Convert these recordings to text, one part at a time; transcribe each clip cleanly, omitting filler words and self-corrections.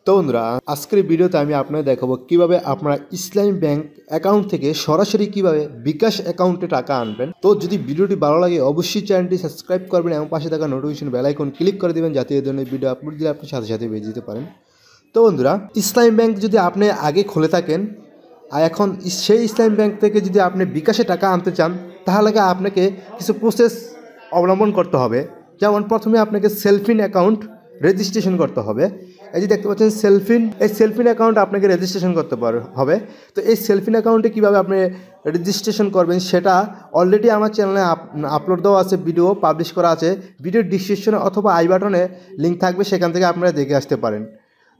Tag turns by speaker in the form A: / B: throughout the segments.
A: তো বন্ধুরা, আজকের ভিডিওতে আমি আপনাদের দেখাবো কিভাবে আপনারা ইসলামী ব্যাংক অ্যাকাউন্ট থেকে সরাসরি কিভাবে বিকাশ অ্যাকাউন্টে টাকা আনবেন। তো যদি ভিডিওটি ভালো লাগে অবশ্যই চ্যানেলটি সাবস্ক্রাইব করবেন এবং পাশে থাকা নোটিফিকেশন বেল আইকন ক্লিক করে দেবেন যাতে এই ধরনের ভিডিও আপলোড দিলে আপনি সাথে সাথে পেয়ে যেতে পারেন। তো বন্ধুরা, ইসলামী ব্যাংক যদি আপনি আগে খুলে থাকেন আর এখন সেই ইসলামী ব্যাংক থেকে যদি আপনি বিকাশে টাকা আনতে চান তাহলে আপনাকে কিছু প্রসেস অবলম্বন করতে হবে। যেমন প্রথমে আপনাকে সেলফিন অ্যাকাউন্ট রেজিস্ট্রেশন করতে হবে। এই যে দেখতে পাচ্ছেন সেলফিন অ্যাকাউন্ট আপনাকে রেজিস্ট্রেশন করতে হবে। তো এই সেলফিন অ্যাকাউন্টে কীভাবে আপনি রেজিস্ট্রেশন করবেন সেটা অলরেডি আমার চ্যানেলে আপলোড দেওয়া আছে, ভিডিও পাবলিশ করা আছে। ভিডিওর ডিসক্রিপশনে অথবা আই বাটনে লিঙ্ক থাকবে, সেখান থেকে আপনারা দেখে আসতে পারেন।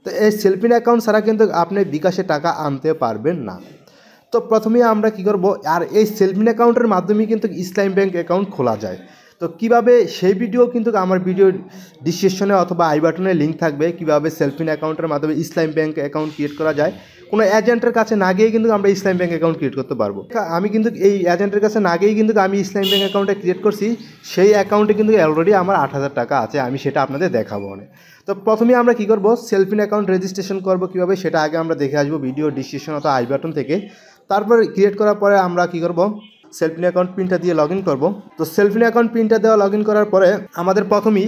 A: তো এই সেলফিন অ্যাকাউন্ট ছাড়া কিন্তু আপনি বিকাশে টাকা আনতে পারবেন না। তো প্রথমেই আমরা কী করব, আর এই সেলফিন অ্যাকাউন্টের মাধ্যমে কিন্তু ইসলামী ব্যাংক অ্যাকাউন্ট খোলা যায়। তো কিভাবে সেই ভিডিও কিন্তু আমার ভিডিও ডিসক্রিপশনে অথবা আই বাটনে লিঙ্ক থাকবে, কিভাবে সেলফিন অ্যাকাউন্টের মাধ্যমে ইসলামী ব্যাংক অ্যাকাউন্ট ক্রিয়েট করা যায়। কোনো এজেন্টের কাছে না গিয়ে কিন্তু আমরা ইসলামী ব্যাংক অ্যাকাউন্ট ক্রিয়েট করতে পারবো। আমি কিন্তু এই এজেন্টের কাছে না গিয়েই কিন্তু আমি ইসলামী ব্যাংক অ্যাকাউন্টটা ক্রিয়েট করছি। সেই অ্যাকাউন্টে কিন্তু অলরেডি আমার 8,000 টাকা আছে, আমি সেটা আপনাদের দেখাবো অনেক। তো প্রথমে আমরা কী করবো, সেলফিন অ্যাকাউন্ট রেজিস্ট্রেশন করবো কীভাবে সেটা আগে আমরা দেখে আসবো ভিডিও ডিসক্রিপশন অথবা আই বাটন থেকে। তারপর ক্রিয়েট করার পরে আমরা কী করবো, সেলফিন অ্যাকাউন্ট পিনটা দিয়ে লগ ইন করবো। তো সেলফিন অ্যাকাউন্ট পিনটা দেওয়া লগ ইন করার পরে আমাদের প্রথমেই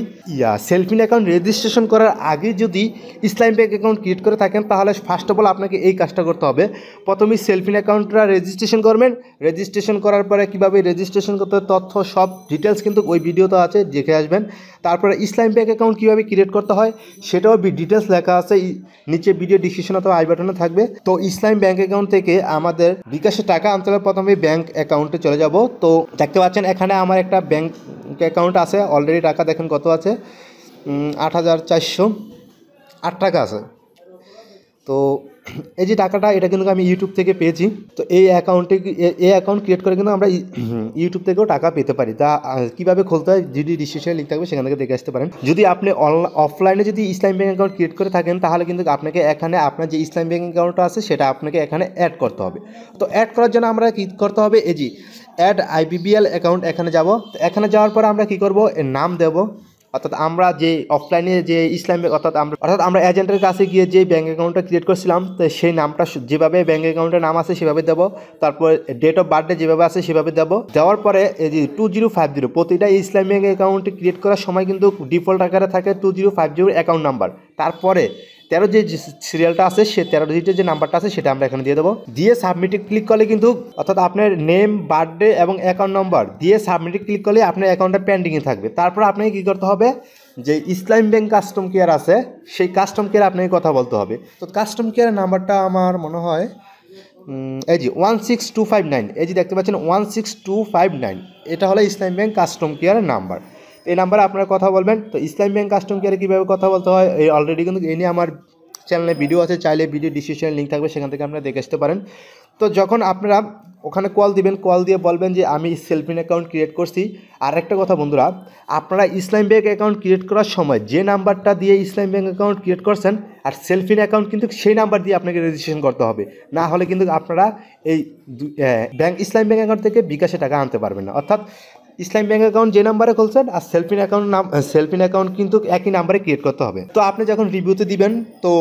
A: সেলফিন অ্যাকাউন্ট রেজিস্ট্রেশন করার আগে যদি ইসলামী ব্যাংক অ্যাকাউন্ট ক্রিয়েট করে থাকেন তাহলে ফার্স্ট অফ অল আপনাকে এই কাজটা করতে হবে। প্রথমেই সেলফিন অ্যাকাউন্টটা রেজিস্ট্রেশন করবেন। রেজিস্ট্রেশন করার পরে কীভাবে রেজিস্ট্রেশন করতে তথ্য সব ডিটেলস কিন্তু ওই ভিডিওতে আছে, দেখে আসবেন। তারপরে ইসলামী ব্যাংক অ্যাকাউন্ট কীভাবে ক্রিয়েট করতে হয় সেটাও ডিটেলস লেখা আছে, নিচে ভিডিও ডিসক্রিপশন অথবা আই বাটনে থাকবে। তো ইসলামী ব্যাংক অ্যাকাউন্ট থেকে আমাদের বিকাশে টাকা আনতে হলে প্রথমে ব্যাংক অ্যাকাউন্টে চলে যাব। তো দেখতে পাচ্ছেন এখানে আমার একটা ব্যাংক অ্যাকাউন্ট আছে, অলরেডি টাকা দেখেন কত আছে, 8,408 টাকা আছে। তো এই যে টাকাটা, এটা কিন্তু আমি ইউটিউব থেকে পেয়েছি। তো এই অ্যাকাউন্ট ক্রিয়েট করে কিন্তু আমরা ইউটিউব থেকেও টাকা পেতে পারি। তা কীভাবে খুলতে হয় যদি ডিসক্রিপশনে লিঙ্ক থাকবে, সেখান থেকে দেখে আসতে পারেন। যদি আপনি অফলাইনে যদি ইসলামী ব্যাংক অ্যাকাউন্ট ক্রিয়েট করে থাকেন তাহলে কিন্তু আপনাকে এখানে আপনার যে ইসলামী ব্যাংক অ্যাকাউন্টটা আছে সেটা আপনাকে এখানে অ্যাড করতে হবে। তো অ্যাড করার জন্য আমরা কী করতে হবে, এই যে অ্যাড আইবিবিএল অ্যাকাউন্ট, এখানে যাব। তো এখানে যাওয়ার পরে আমরা কী করব, এর নাম দেব। অর্থাৎ আমরা যে অফলাইনে যে ইসলামী অর্থাৎ আমরা এজেন্টের কাছে গিয়ে যে ব্যাঙ্ক অ্যাকাউন্টটা ক্রিয়েট করছিলাম তো সেই নামটা যেভাবে ব্যাঙ্ক অ্যাকাউন্টের নাম আছে সেভাবে দেবো। তারপর ডেট অফ বার্থডে যেভাবে আছে সেভাবে দেবো। দেওয়ার পরে এই যে 2050 প্রতিটা ইসলামী ব্যাঙ্ক অ্যাকাউন্টে ক্রিয়েট করার সময় কিন্তু ডিফল্ট আকারে থাকে 2050 অ্যাকাউন্ট নাম্বার। তারপরে 13 যে সিরিয়ালটা আছে সে 13 ডিজিটের যে নাম্বারটা আছে সেটা আমরা এখানে দিয়ে দেবো। দিয়ে সাবমিটে ক্লিক করলে কিন্তু অর্থাৎ আপনার নেম, বার্থডে এবং অ্যাকাউন্ট নম্বর দিয়ে সাবমিটে ক্লিক করলে আপনার অ্যাকাউন্টটা পেন্ডিংয়ে থাকবে। তারপর আপনাকে কী করতে হবে, যে ইসলামী ব্যাংক কাস্টম কেয়ার আছে সেই কাস্টম কেয়ার আপনাকে কথা বলতে হবে। তো কাস্টম কেয়ারের নাম্বারটা আমার মনে হয় এই যে 16259, এই যে দেখতে পাচ্ছেন 16259, এটা হলো ইসলামী ব্যাংক কাস্টম কেয়ারের নাম্বার। এই নাম্বারে আপনারা কথা বলবেন। তো ইসলামী ব্যাংক কাস্টম কেয়ারে কীভাবে কথা বলতে হয় এই অলরেডি কিন্তু এই নিয়ে আমার চ্যানেলে ভিডিও আছে, চাইলে ভিডিও ডিসক্রিপশনে লিঙ্ক থাকবে, সেখান থেকে আপনারা দেখে আসতে পারেন। তো যখন আপনারা ওখানে কল দিবেন, কল দিয়ে বলবেন যে আমি সেলফিন অ্যাকাউন্ট ক্রিয়েট করছি। আর একটা কথা বন্ধুরা, আপনারা ইসলামী ব্যাংক অ্যাকাউন্ট ক্রিয়েট করার সময় যে নাম্বারটা দিয়ে ইসলামী ব্যাংক অ্যাকাউন্ট ক্রিয়েট করছেন আর সেলফিন অ্যাকাউন্ট কিন্তু সেই নাম্বার দিয়ে আপনাকে রেজিস্ট্রেশন করতে হবে, না হলে কিন্তু আপনারা এই ইসলামী ব্যাংক অ্যাকাউন্ট থেকে বিকাশে টাকা আনতে পারবেন না। অর্থাৎ ইসলামী ব্যাংক অ্যাকাউন্ট যে নাম্বারে খুলছেন আর সেলফিন অ্যাকাউন্ট কিন্তু একই নাম্বারে ক্রিয়েট করতে হবে। তো আপনি যখন রিভিউতে দিবেন, তো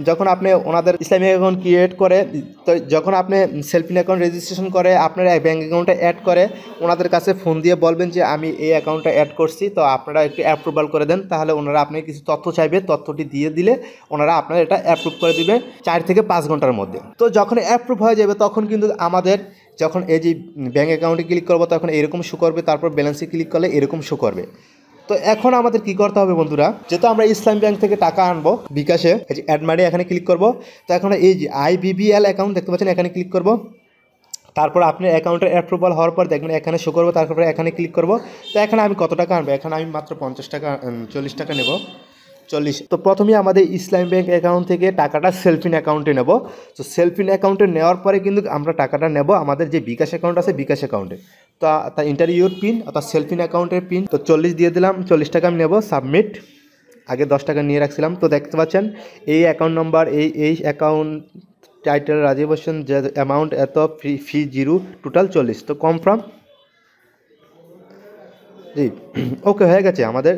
A: যখন আপনি ওনাদের ইসলামী অ্যাকাউন্ট ক্রিয়েট করে, তো যখন আপনি সেলফিন অ্যাকাউন্ট রেজিস্ট্রেশন করে আপনার ব্যাংক অ্যাকাউন্টটা অ্যাড করে ওনাদের কাছে ফোন দিয়ে বলবেন যে আমি এই অ্যাকাউন্টটা অ্যাড করছি, তো আপনারা একটু অ্যাপ্রুভাল করে দেন। তাহলে ওনারা আপনাকে কিছু তথ্য চাইবে, তথ্যটি দিয়ে দিলে ওনারা আপনার এটা অ্যাপ্রুভ করে দিবে 4 থেকে 5 ঘন্টার মধ্যে। তো যখন অ্যাপ্রুভ হয়ে যাবে তখন কিন্তু আমাদের যখন এই যে ব্যাঙ্ক অ্যাকাউন্টে ক্লিক করবো তখন এরকম শো করবে, তারপর ব্যালেন্সে ক্লিক করলে এরকম শো করবে। তো এখন আমাদের কি করতে হবে বন্ধুরা, যেহেতু আমরা ইসলামী ব্যাংক থেকে টাকা আনবো বিকাশে, এই যে অ্যাড মানি এখানে ক্লিক করব। তো এখন এই যে আইবিবিএল অ্যাকাউন্ট দেখতে পাচ্ছেন, এখানে ক্লিক করব। তারপর আপনার অ্যাকাউন্টের অ্যাপ্রুভাল হওয়ার পর দেখবেন এখানে শো করবো, তারপরে এখানে ক্লিক করব। তো এখানে আমি কত টাকা আনবো, এখানে আমি মাত্র 40 টাকা নেব, 40। তো প্রথমেই আমাদের ইসলামী ব্যাংক অ্যাকাউন্ট থেকে টাকাটা সেলফিন অ্যাকাউন্টে নেব। তো সেলফিন অ্যাকাউন্টে নেওয়ার পরে কিন্তু আমরা টাকাটা নেব আমাদের যে বিকাশ অ্যাকাউন্ট আছে বিকাশ অ্যাকাউন্টে। তো ইন্টার ইউর পিন অর্থাৎ সেলফিন অ্যাকাউন্টের পিন, তো 40 দিয়ে দিলাম, 40 টাকা আমি নেব, সাবমিট। আগে 10 টাকা নিয়ে রাখছিলাম। তো দেখতে পাচ্ছেন এই অ্যাকাউন্ট নম্বর, এই অ্যাকাউন্ট টাইটেল রাজীব হোসেন, যে অ্যামাউন্ট এত, ফি 0, টোটাল 40। তো কনফার্ম, জি ওকে হয়ে গেছে। আমাদের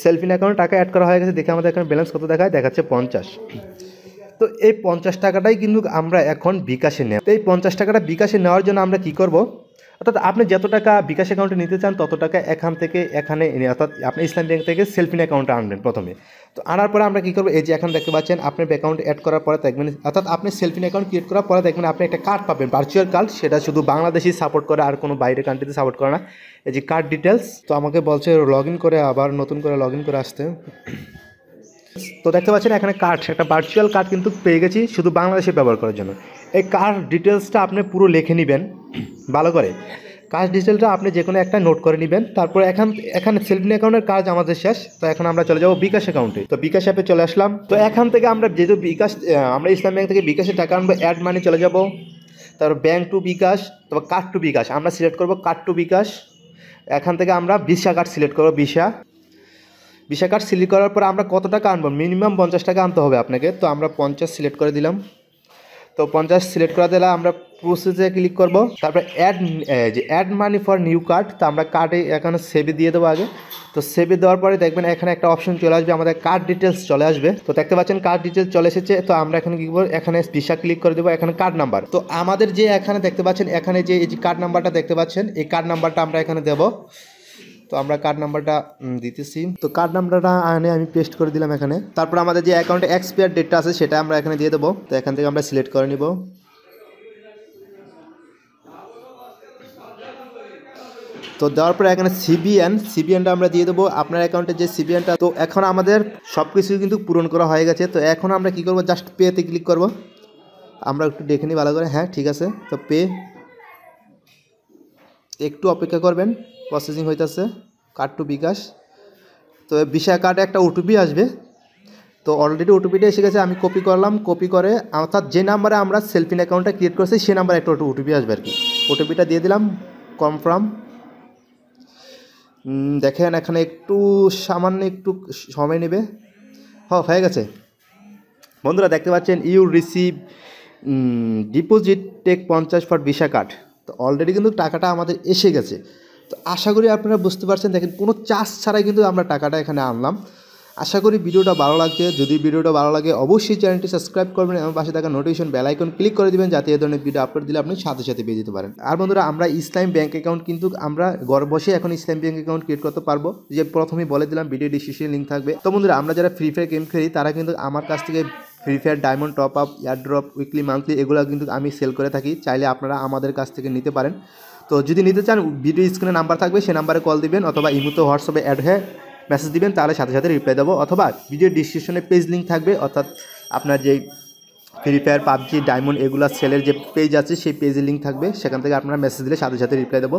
A: সেলফিন অ্যাকাউন্টে টাকা অ্যাড করা হয়ে গেছে। দেখে আমাদের এখানে ব্যালেন্স কত দেখায়, দেখাচ্ছে 50। তো এই 50 টাকাটাই কিন্তু আমরা এখন বিকাশে নেব। তো এই 50 টাকাটা বিকাশে নেওয়ার জন্য আমরা কি করব, অর্থাৎ আপনি যত টাকা বিকাশ অ্যাকাউন্টে নিতে চান তত টাকা এখান থেকে এখানে অর্থাৎ আপনি ইসলাম ব্যাংক থেকে সেলফিন অ্যাকাউন্টে আনবেন প্রথমে। তো আনার পরে আমরা কী করবো, এই যে এখন দেখতে পাচ্ছেন আপনার অ্যাকাউন্ট অ্যাড করার পরে দেখবেন, অর্থাৎ আপনি সেলফিন অ্যাকাউন্ট ক্রিয়েট করার পরে দেখবেন আপনি একটা কার্ড পাবেন, ভার্চুয়াল কার্ড। সেটা শুধু বাংলাদেশই সাপোর্ট করে, আর কোনো বাইরের কান্ট্রিতে সাপোর্ট করে না। এই যে কার্ড ডিটেলস, তো আমাকে বলছে লগ ইন করে আবার নতুন করে লগ ইন করে আসতে। তো দেখতে পাচ্ছেন এখানে কার্ড, একটা ভার্চুয়াল কার্ড কিন্তু পেয়ে গেছি শুধু বাংলাদেশে ব্যবহার করার জন্য। এই কার্ড ডিটেলসটা আপনি পুরো লিখে নেবেন ভালো করে। কার্ড ডিটেলসটা আপনি যে কোনো একটা নোট করে নেবেন। তারপর এখানে সেলফিন অ্যাকাউন্টের কাজ আমাদের শেষ। তো এখন আমরা চলে যাব বিকাশ অ্যাকাউন্টে। তো বিকাশ অ্যাপে চলে আসলাম। তো এখান থেকে আমরা যেহেতু বিকাশ, আমরা ইসলাম ব্যাংক থেকে বিকাশে টাকা আনবো, অ্যাড মানি চলে যাব। তারপর ব্যাংক টু বিকাশ, তারপর কার্ড টু বিকাশ আমরা সিলেক্ট করব কার্ড টু বিকাশ। এখান থেকে আমরা ভিসা কার্ড সিলেক্ট করবো, ভিসা কার্ড সিলেক্ট করার পর আমরা কত টাকা আনবো, মিনিমাম 50 টাকা আনতে হবে আপনাকে। তো আমরা 50 সিলেক্ট করে দিলাম। তো 50 সিলেক্ট করা দিলে আমরা প্রসেসে ক্লিক করব। তারপরে add money for new card, তো আমরা কার্ডে এখানে সেভে দিয়ে দেবো আগে। তো সেভে দেওয়ার পরে দেখবেন এখানে একটা অপশন চলে আসবে, আমাদের কার্ড ডিটেলস চলে আসবে। তো দেখতে পাচ্ছেন কার্ড ডিটেলস চলে এসেছে। তো আমরা এখানে কী করবো, এখানে ভিসা ক্লিক করে দেবো, এখানে কার্ড নাম্বার। তো আমাদের যে এখানে দেখতে পাচ্ছেন, এখানে যে এই যে কার্ড নাম্বারটা দেখতে পাচ্ছেন, এই কার্ড নাম্বারটা আমরা এখানে দেবো। তো আমরা কার্ড নাম্বারটা দিতেছি। তো কার্ড নাম্বারটা আমি পেস্ট করে দিলাম এখানে। তারপর আমাদের যে অ্যাকাউন্টে এক্সপায়ার ডেটটা আছে সেটা আমরা এখানে দিয়ে দেবো। তো এখান থেকে আমরা সিলেক্ট করে নিব। তো দেওয়ার পরে এখানে সিবিএনটা আমরা দিয়ে দেবো, আপনার অ্যাকাউন্টে যে সিবিএনটা। তো এখন আমাদের সব কিছু কিন্তু পূরণ করা হয়ে গেছে। তো এখন আমরা কি করব, জাস্ট পেতে ক্লিক করব। আমরা একটু দেখে নিই ভালো করে, হ্যাঁ ঠিক আছে। তো পে, একটু অপেক্ষা করবেন, প্রসেসিং হইতেছে কার্ড টু বিকাশ। তো ভিসা কার্ডে একটা ওটিপি আসবে। তো অলরেডি ওটিপিটা এসে গেছে, আমি কপি করলাম। কপি করে অর্থাৎ যে নাম্বারে আমরা সেলফিন অ্যাকাউন্টটা ক্রিয়েট করছি সেই নাম্বারে একটা ওটিপি আসবে আর কি। ওটিপিটা দিয়ে দিলাম, কনফার্ম। দেখেন এখানে একটু সামান্য একটু সময় নেবে। হয়ে গেছে বন্ধুরা, দেখতে পাচ্ছেন you receive deposit take 50 for Visa card. তো অলরেডি কিন্তু টাকাটা আমাদের এসে গেছে। তো আশা করি আপনারা বুঝতে পারছেন, দেখেন কোনো চার্জ ছাড়াই কিন্তু আমরা টাকাটা এখানে আনলাম। আশা করি ভিডিওটা ভালো লাগছে। যদি ভিডিওটা ভালো লাগে অবশ্যই চ্যানেলটি সাবস্ক্রাইব করবেন এবং পাশে থাকা নোটিফিকেশন বেল আইকন ক্লিক করে দিবেন, যাতে এই ধরনের ভিডিও আপলোড দিলে আপনি সাথে সাথে পেয়ে যেতে পারেন। আর বন্ধুরা, আমরা ইসলাম ব্যাংক অ্যাকাউন্ট কিন্তু আমরা ঘর বসে এখন ইসলাম ব্যাংক অ্যাকাউন্ট ক্রিয়েট করতে পারবো, যে প্রথমেই বলে দিলাম, ভিডিও ডিসক্রিপশনে লিঙ্ক থাকবে। তো বন্ধুরা, আমরা যারা ফ্রি ফায়ার গেম খেলি তারা কিন্তু আমার কাছ থেকে free fire diamond top up, airdrop, weekly, monthly এগুলো কিন্তু আমি সেল করে থাকি। চাইলে আপনারা আমাদের কাছ থেকে নিতে পারেন। তো যদি নিতে চান, ভিডিও স্ক্রিনে নাম্বার থাকবে, সেই নাম্বারে কল দিবেন, অথবা ইমোতে হোয়াটসঅ্যাপে অ্যাড হয়ে মেসেজ দিবেন, তাহলে সাথে সাথে রিপ্লাই দেবো। অথবা ভিডিও ডিসক্রিপশনে পেজ লিঙ্ক থাকবে, অর্থাৎ আপনার যেই ফ্রি ফায়ার, পাবজি, ডায়মন্ড এগুলো সেলের যে পেজ আছে সেই পেজের লিঙ্ক থাকবে, সেখান থেকে আপনারা মেসেজ দিলে সাথে সাথে রিপ্লাই দেবো।